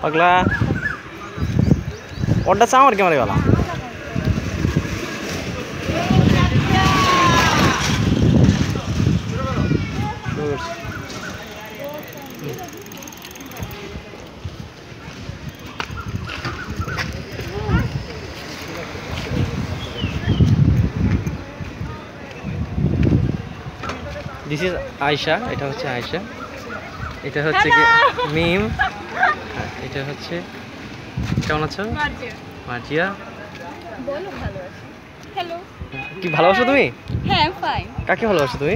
পাগলা ওটা চা আমার ক্যামেরা গেল দিস ইজ আয়শা এটা হচ্ছে আয়শা এটা হচ্ছে কি মিম এটা হচ্ছে কেমন আছো মার্জিয়া বলো ভালো আছি হ্যালো কি ভালোবাসো তুমি হ্যাঁ ফাইন কাকে ভালোবাসো তুমি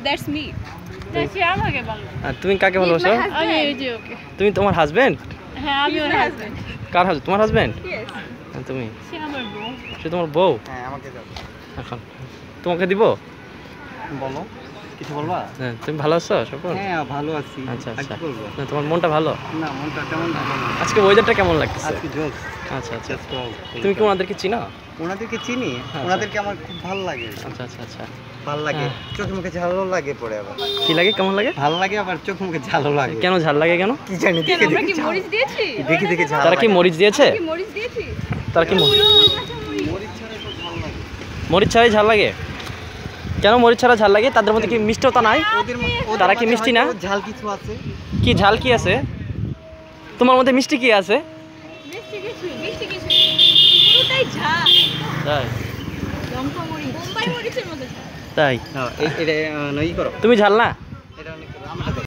দ্যাটস মি দ্যাটস আমাকে ভালো আর তুমি কাকে ভালোবাসো আমি এই যে ওকে তুমি তোমার হাজবেন্ড হ্যাঁ আমি ওর হাজবেন্ড কার হাজবেন্ড তোমার হাজবেন্ড ইয়েস তুমি সে আমার বউ সে তোমার বউ হ্যাঁ আমাকে দাও এখন তোমাকে দিব বলো কিছু বলবা হ্যাঁ তুমি ভালো আছো স্বপন হ্যাঁ ভালো আছি আচ্ছা আর আচ্ছা কি বলবো না তোমার মনটা ভালো না মনটা তেমন ভালো না আজকে ওয়েদারটা কেমন লাগতেছে আজকে জোকস আচ্ছা আচ্ছা জাস্ট তুমি কি ওনাদেরকে চিনো ওনাদেরকে চিনি ওনাদেরকে আমার খুব ভালো লাগে আচ্ছা আচ্ছা আচ্ছা ভালো লাগে চোখে মুখে ঝালও লাগে পরে আবার কি লাগে কেমন লাগে ভালো লাগে আবার চোখে মুখে ঝালও লাগে কেন ঝাল লাগে কেন কি জানি কেন দেখে আমরা দেখে কি মরিচ দিয়েছি দেখে দেখে ঝাল তারা কি লাগে। মরিচ দিয়েছে কি মরিচ দিয়েছি তারা কি মরিচ ছাড়া তো ঝাল লাগে মরিচ ছাড়াই ঝাল লাগে কেন মরিচ ছাড়া ঝাল লাগে তাদের মধ্যে কি মিষ্টতা নাই ওদের তারা কি মাঝে মিষ্টি না? হয়তো ঝাল কিছু আছে কি ঝাল কি আছে তোমার মধ্যে মিষ্টি কি আছে মিষ্টি কিছু পুরোটাই ঝাল তাই লঙ্কা মরিচ বোম্বাই মরিচের মতো ঝাল তাই হ্যাঁ এটা নই করো তুমি ঝাল না